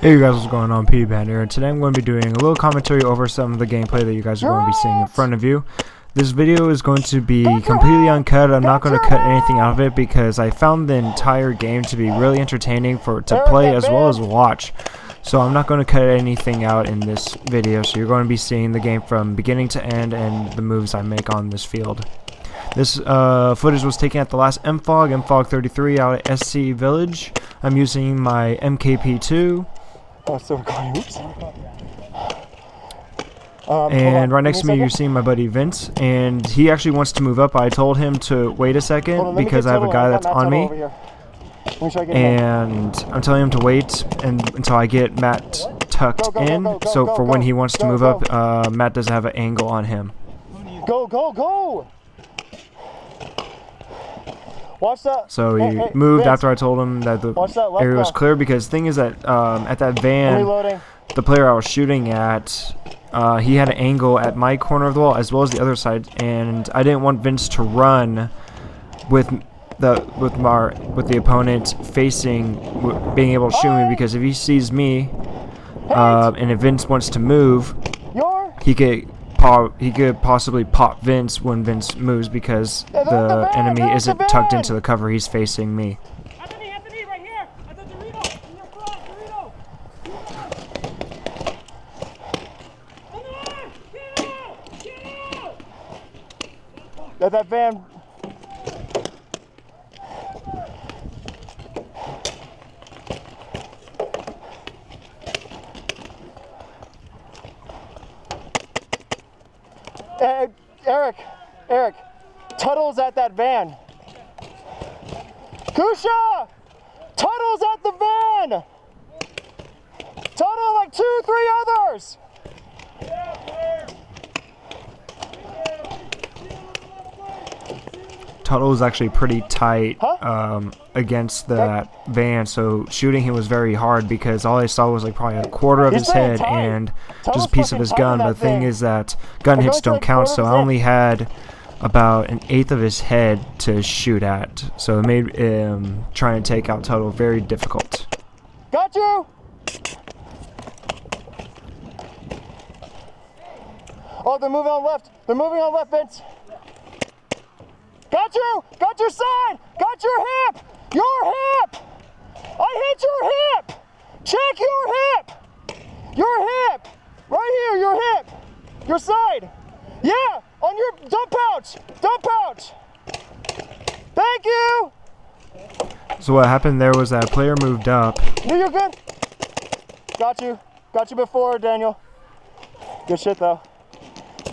Hey you guys, what's going on? P-Band here, and today I'm going to be doing a little commentary over some of the gameplay that you guys are going to be seeing in front of you. This video is going to be completely uncut. I'm not going to cut anything out of it because I found the entire game to be really entertaining to play as well as watch. So I'm not going to cut anything out in this video, so you're going to be seeing the game from beginning to end and the moves I make on this field. This footage was taken at the last MFOG 33 out at SC Village. I'm using my MKP-II. Oh, so recording. Oops. And right next to me, you're seeing my buddy Vince, and he actually wants to move up. I told him to wait a second because I have a guy that's on me, and I'm telling him to wait until I get Matt tucked in. So for when he wants to move up, Matt doesn't have an angle on him. Go! Watch that. So he moved after I told him that the area was clear, because the thing is that at that van, the player I was shooting at, he had an angle at my corner of the wall as well as the other side, and I didn't want Vince to run with the opponent facing, being able to shoot me, because if he sees me and if Vince wants to move, he could possibly pop Vince when Vince moves, because the enemy isn't tucked into the cover, he's facing me. Anthony, right here! At the Dorito! In your front, Dorito! Get out! Let that van. Eric, Tuttle's at that van. Kusha! Tuttle's at the van! Tuttle, like 2-3 others! Tuttle was actually pretty tight against that van, so shooting him was very hard because all I saw was like probably a quarter of his head and just a piece of his gun. But the thing is that gun hits don't count, so I only had about an eighth of his head to shoot at, so it made trying to take out Tuttle very difficult. Got you! Oh, they're moving on left. They're moving on left, Vince. Got you! Got your side! Got your hip! Your hip! I hit your hip! Check your hip! Your hip! Right here, your hip! Your side! Yeah! On your dump pouch! Dump pouch! Thank you! So what happened there was that player moved up. No, you're good. Got you. Got you before, Daniel. Good shit, though.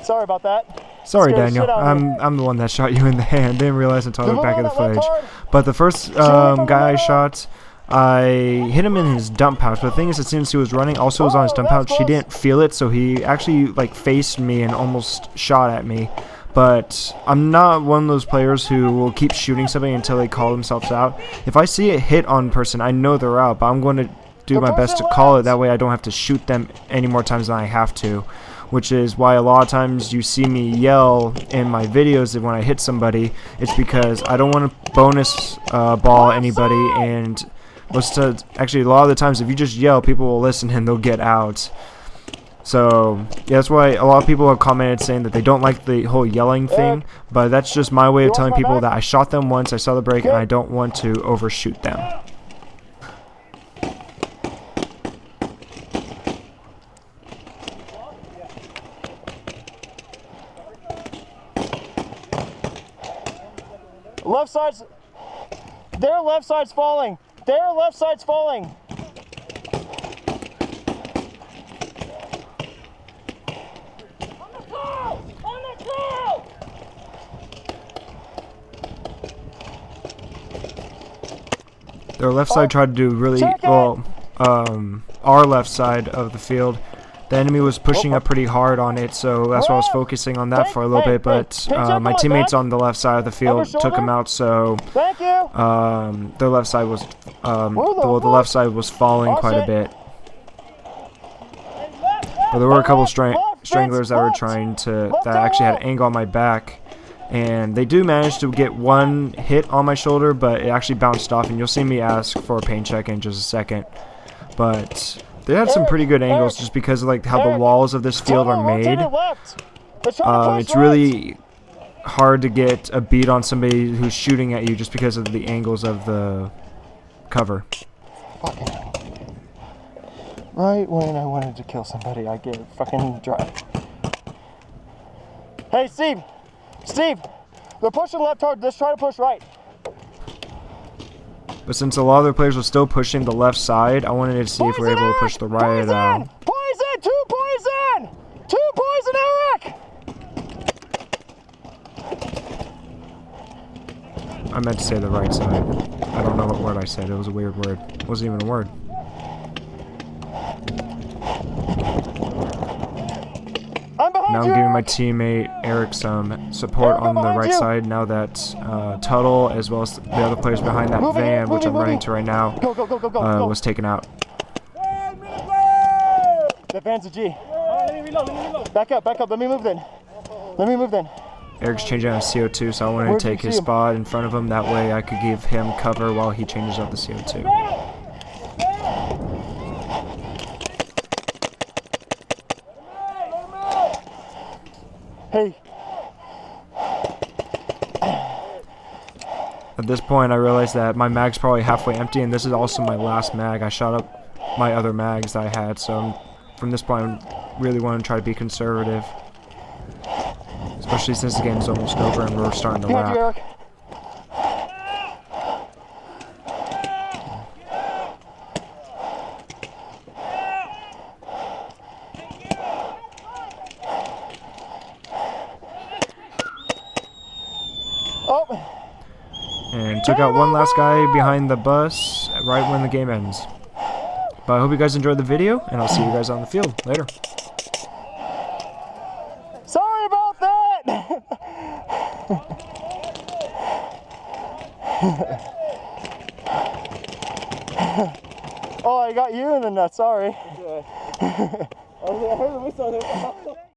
Sorry about that. Sorry, Daniel. I'm the one that shot you in the hand. Didn't realize until I looked back at the footage. But the first guy I shot, I hit him in his dump pouch. But the thing is, as soon as he was running, also was on his dump pouch. He didn't feel it, so he actually like faced me and almost shot at me. But I'm not one of those players who will keep shooting somebody until they call themselves out. If I see a hit on a person, I know they're out, but I'm going to do my best to call it. That way I don't have to shoot them any more times than I have to. Which is why a lot of times you see me yell in my videos when I hit somebody. It's because I don't want to bonus ball anybody, and actually a lot of the times if you just yell, people will listen and they'll get out. So yeah, that's why a lot of people have commented saying that they don't like the whole yelling thing, but that's just my way of telling people that I shot them once, I saw the break, and I don't want to overshoot them. Left side's, their left side's falling. Their left side's falling. On the call! Their left side tried to do really well. Our left side of the field, the enemy was pushing up pretty hard on it, so that's why I was focusing on that for a little bit, but my teammates on the left side of the field took him out, so their left side was, the left side was falling quite a bit. But there were a couple stranglers that were that actually had an angle on my back, and they do manage to get one hit on my shoulder, but it actually bounced off, and you'll see me ask for a paint check in just a second. But They had some pretty good angles just because of like how the walls of this field are made. It's really hard to get a beat on somebody who's shooting at you just because of the angles of the cover. Right when I wanted to kill somebody, I get fucking dry. Hey, Steve! Steve! They're pushing left hard. Let's try to push right. But since a lot of the players were still pushing the left side, I wanted to see if we were able to push the right. Poison! Poison! Two poison! Two poison, Eric! I meant to say the right side. I don't know what word I said. It was a weird word. It wasn't even a word. Now I'm giving my teammate Eric some support on the right side now that Tuttle, as well as the other players behind that van, which I'm running to right now, was taken out. That van's a G. Let me reload. Back up. Let me move then. Eric's changing out of CO2, so I wanted to take his spot in front of him. That way I could give him cover while he changes out the CO2. Hey. At this point, I realized that my mag's probably halfway empty, and this is also my last mag. I shot up my other mags that I had, so from this point, I really want to try to be conservative. Especially since the game's almost over and we're starting to wrap. And took out one last guy behind the bus right when the game ends. But I hope you guys enjoyed the video, and I'll see you guys on the field later. Sorry about that! Oh, I got you in the nuts, sorry. I heard the whistle there.